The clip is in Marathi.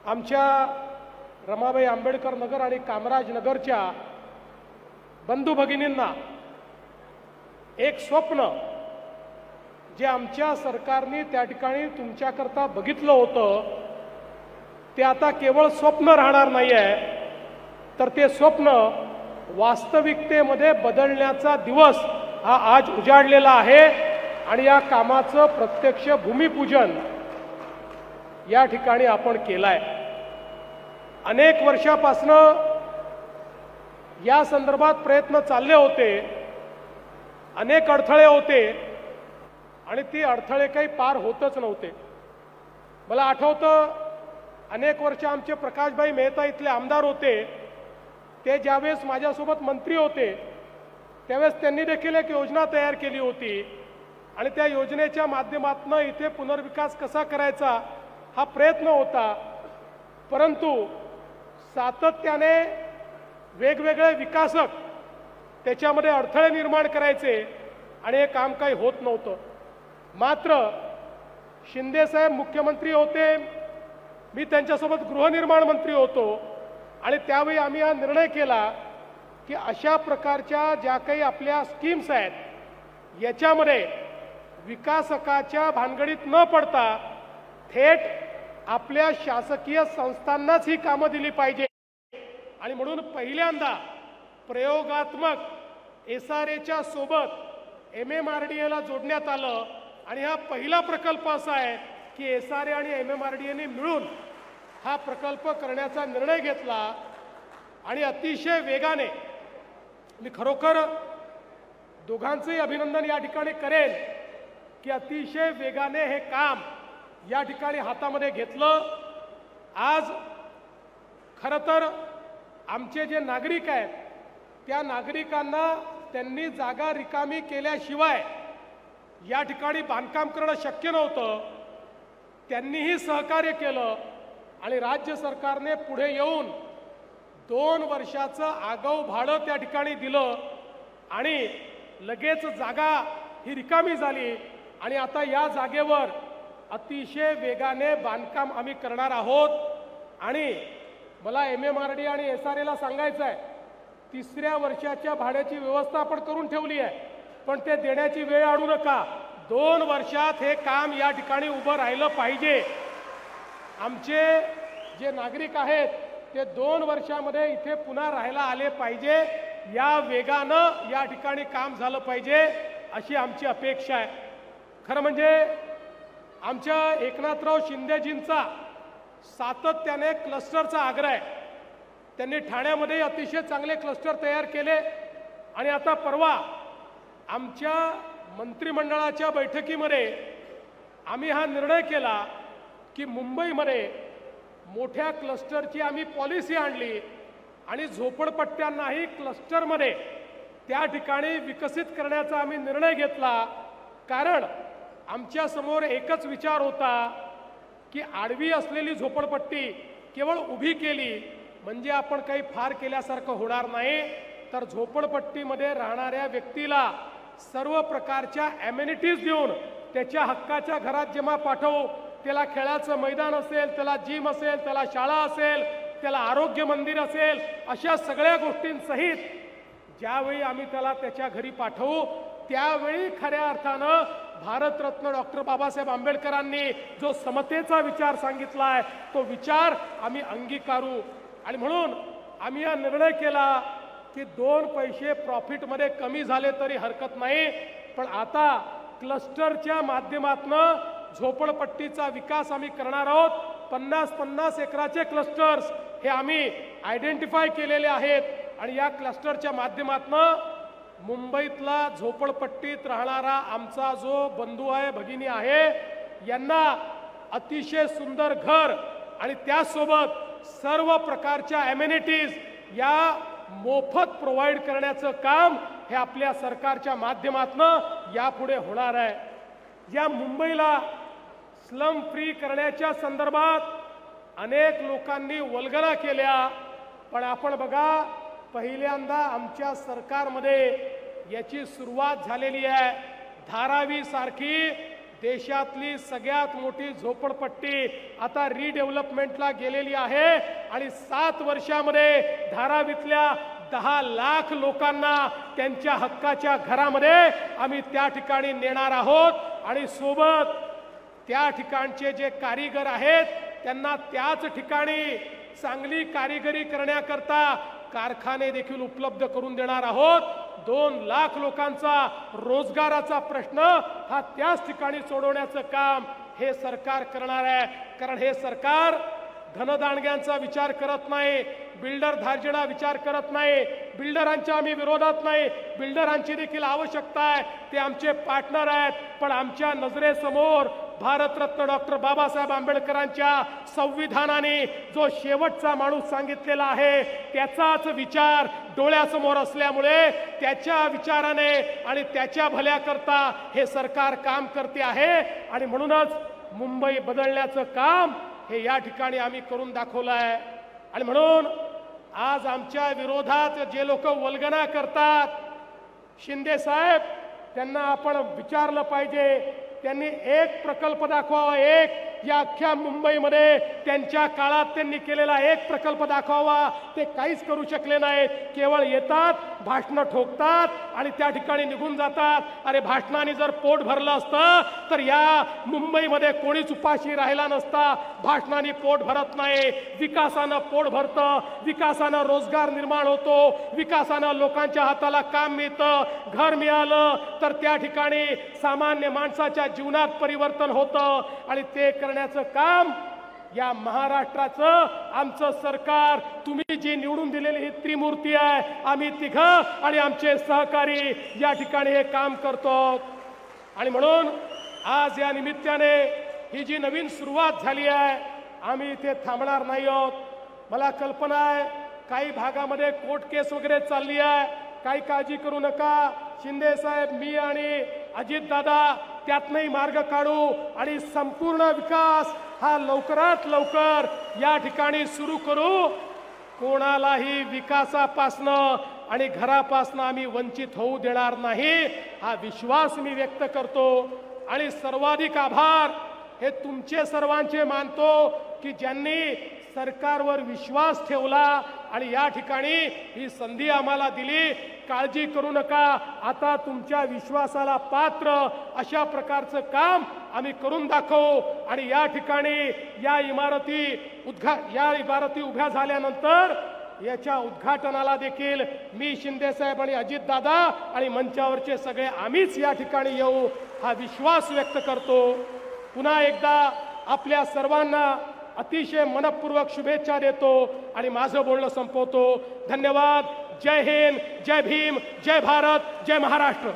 आमच्या रमाबाई आंबेडकर नगर आणि कामराज नगरच्या बंधू भगिनींना एक स्वप्न जे आमच्या सरकारने त्या ठिकाणी तुमच्याकरता बघितलं होतं ते आता केवळ स्वप्न राहणार नाही आहे, तर ते स्वप्न वास्तविकतेमध्ये बदलण्याचा दिवस हा आज उजाडलेला आहे आणि या कामाचं प्रत्यक्ष भूमिपूजन या ठिकाणी आपण केलंय। अनेक वर्षापासून या संदर्भात प्रयत्न चालले होते, अनेक अडथळे होते आणि ती अडथळे काही पार होतच नव्हते। मला आठवतं अनेक वर्ष आमचे प्रकाशभाई मेहता इथले आमदार होते, ते ज्यावेळेस माझ्यासोबत मंत्री होते त्यावेळेस त्यांनी देखील एक योजना तयार केली होती आणि त्या योजनेच्या माध्यमातून इथे पुनर्विकास कसा करायचा हा प्रयत्न होता। परंतु सातत्याने वेगवेगळे विकासक त्याच्यामध्ये अडथळे निर्माण करायचे आणि हे काम काही होत नव्हतं। मात्र शिंदे साहेब मुख्यमंत्री होते, मी त्यांच्यासोबत गृहनिर्माण मंत्री होतो आणि त्यावेळी आम्ही हा निर्णय केला की अशा प्रकारच्या ज्या काही आपल्या स्कीम्स आहेत याच्यामध्ये विकासकाच्या भानगडीत न पडता थेट आपल्या शासकीय संस्थांनाच ही कामं दिली पाहिजे आणि म्हणून पहिल्यांदा प्रयोगात्मक SRAच्या सोबत MMRDAला जोडण्यात आलं आणि हा पहिला प्रकल्प असा आहे की SRA आणि MMRDAने मिळून हा प्रकल्प करण्याचा निर्णय घेतला आणि अतिशय वेगाने मी खरोखर दोघांचेही अभिनंदन या ठिकाणी करेन की अतिशय वेगाने हे काम या ठिकाणी हातामध्ये घेतलं। आज खरं तर आमचे जे नागरिक आहेत त्या नागरिकांना त्यांनी जागा रिकामी केल्याशिवाय या ठिकाणी बांधकाम करणं शक्य नव्हतं, त्यांनीही सहकार्य केलं आणि राज्य सरकारने पुढे येऊन 2 वर्षाचं आगाऊ भाडं त्या ठिकाणी दिलं आणि लगेच जागा ही रिकामी झाली आणि आता या जागेवर अतिशय वेगाने बांधकाम आम्ही करणार आहोत। आणि मला MMRDA आणि SRAला सांगायचं आहे, 3ऱ्या वर्षाच्या भाड्याची व्यवस्था आपण करून ठेवली आहे, पण ते देण्याची वेळ आणू नका। 2 वर्षात हे काम या ठिकाणी उभं राहिलं पाहिजे। आमचे जे नागरिक आहेत ते 2 वर्षामध्ये इथे पुन्हा राहायला आले पाहिजे, या वेगानं या ठिकाणी काम झालं पाहिजे अशी आमची अपेक्षा आहे। खरं म्हणजे आमच्या एकनाथराव शिंदेजींचा सातत्याने क्लस्टरचा आग्रह आहे, त्यांनी ठाण्यामध्ये अतिशय चांगले क्लस्टर तयार केले आणि आता परवा आमच्या मंत्रिमंडळाच्या बैठकीमध्ये आम्ही हा निर्णय केला की मुंबईमध्ये मोठ्या क्लस्टरची आम्ही पॉलिसी आणली आणि झोपडपट्ट्यांनाही क्लस्टरमध्ये त्या ठिकाणी विकसित करण्याचा आम्ही निर्णय घेतला। कारण आमच्या समोर एकच विचार होता की आडवी असलेली झोपडपट्टी केवळ उभी केली म्हणजे आपण काही फार केल्यासारखं होणार नाही, तर झोपडपट्टीमध्ये राहणाऱ्या व्यक्तीला सर्व प्रकारच्या ॲमेनिटीज देऊन त्याच्या हक्काच्या घरात जेव्हा पाठवू, त्याला खेळाचं मैदान असेल, त्याला जिम असेल, त्याला शाळा असेल, त्याला आरोग्य मंदिर असेल, अशा सगळ्या गोष्टींसहित ज्यावेळी आम्ही त्याला त्याच्या घरी पाठवू त्यावेळी खऱ्या अर्थानं भारतरत्न डॉक्टर बाबासाहेब आंबेडकरांनी जो समतेचा विचार सांगितला आहे तो विचार आम्ही अंगीकारू। आणि म्हणून आम्ही हा निर्णय केला की 2 पैसे प्रॉफिटमध्ये कमी झाले तरी हरकत नाही, पण आता क्लस्टरच्या माध्यमातून झोपडपट्टीचा विकास आम्ही करणार आहोत। 50-50 एकराचे क्लस्टर्स हे आम्ही आयडेंटिफाय केलेले आहेत आणि या क्लस्टरच्या माध्यमातून मुंबईतला झोपडपट्टीत राहणारा आमचा जो बंधू आहे, भगिनी आहे, यांना अतिशय सुंदर घर आणि त्यासोबत सर्व प्रकारच्या ॲमेनिटीज या मोफत प्रोव्हाइड करण्याचं काम हे आपल्या सरकारच्या माध्यमातून यापुढे होणार आहे। या मुंबईला स्लम फ्री करण्याच्या संदर्भात अनेक लोकांनी वल्गना केल्या, पण आपण बघा पहिल्यांदा आमच्या सरकारमध्ये याची सुरुवात झालेली आहे। धारावी सारखी देशातली सगळ्यात मोठी झोपडपट्टी आता रिडेव्हलपमेंटला गेलेली आहे आणि 7 वर्षामध्ये धारावीतल्या 10 लाख लोकांना त्यांच्या हक्काच्या घरामध्ये आम्ही त्या ठिकाणी नेणार आहोत आणि सोबत त्या ठिकाणचे जे कारीगर आहेत त्यांना त्याच ठिकाणी चांगली कारिगिरी करण्याकरता कारखाने देखील उपलब्ध करून देणार आहोत। 2 लाख लोकांचा रोजगाराचा प्रश्न हा त्याच ठिकाणी सोडवण्याचं काम हे सरकार करणार आहे। कारण हे सरकार धनदांडग्यांचा विचार करत नाही, बिल्डर धार्जिणा विचार करत नाही। बिल्डरांच्या आम्ही विरोधात नाही, बिल्डरांची देखील आवश्यकता आहे, ते आमचे पार्टनर आहेत, पण आमच्या नजरेसमोर भारतरत्न डॉक्टर बाबासाहेब आंबेडकरांच्या संविधानाने जो शेवटचा माणूस सांगितलेला आहे त्याचाच विचार डोळ्यासमोर असल्यामुळे त्याच्या विचाराने आणि त्याच्या भल्याकरता हे सरकार काम करते आहे आणि म्हणूनच मुंबई बदलण्याचं काम हे या ठिकाणी आम्ही करून दाखवलं आहे। आणि म्हणून आज आमच्या विरोधात जे लोक वल्गना करतात, शिंदे साहेब त्यांना आपण विचारलं पाहिजे, त्यांनी एक प्रकल्प दाखवावा, एक या अख्ख्या मुंबईमध्ये त्यांच्या काळात त्यांनी केलेला एक प्रकल्प दाखवावा, ते काहीच करू शकले नाहीत। केवळ येतात, भाषणं ठोकतात आणि त्या ठिकाणी निघून जातात। अरे भाषणाने जर पोट भरलं असतं तर या मुंबईमध्ये कोणीच उपाशी राहिला नसता। भाषणाने पोट भरत नाही, विकासानं पोट भरतं, विकासानं रोजगार निर्माण होतो, विकासानं लोकांच्या हाताला काम मिळतं, घर मिळालं तर त्या ठिकाणी सामान्य माणसाच्या जीवनात परिवर्तन होतं आणि ते करण्याचं काम या महाराष्ट्राचं आमचं सरकार, तुम्ही जी निवडून दिलेली ही त्रिमूर्ती आहे, आम्ही तिघं आणि आमचे सहकारी या ठिकाणी हे काम करतो। आणि म्हणून आज या निमित्ताने ही जी नवीन सुरुवात झाली आहे, आम्ही इथे थांबणार नाही आहोत। मला कल्पना आहे काही भागामध्ये कोर्ट केस वगैरे चालली आहे, काही काळजी करू नका। शिंदे साहेब, मी आणि अजित दादा त्यातनंही मार्ग काढू आणि संपूर्ण विकास हा लवकरात लवकर या ठिकाणी सुरू करू। कोणालाही विकासापासनं आणि घरापासनं आम्ही वंचित होऊ देणार नाही, हा विश्वास मी व्यक्त करतो। आणि सर्वाधिक आभार हे तुमचे सर्वांचे मानतो की ज्यांनी सरकारवर विश्वास ठेवला आणि या ठिकाणी ही संधी आम्हाला दिली। काळजी करू नका, आता तुमच्या विश्वासाला पात्र अशा प्रकारचं काम आम्ही करून दाखवू आणि या ठिकाणी या इमारती उभ्या झाल्यानंतर याच्या उद्घाटनाला देखील मी, शिंदे साहेब आणि अजित दादा आणि मंचावरचे सगळे आम्हीच या ठिकाणी येऊ, हा विश्वास व्यक्त करतो। पुन्हा एकदा आपल्या सर्वांना अतिशय मनपूर्वक शुभेच्छा देतो आणि माझं बोलणं संपवतो। धन्यवाद। जय हिंद, जय भीम, जय भारत, जय महाराष्ट्र।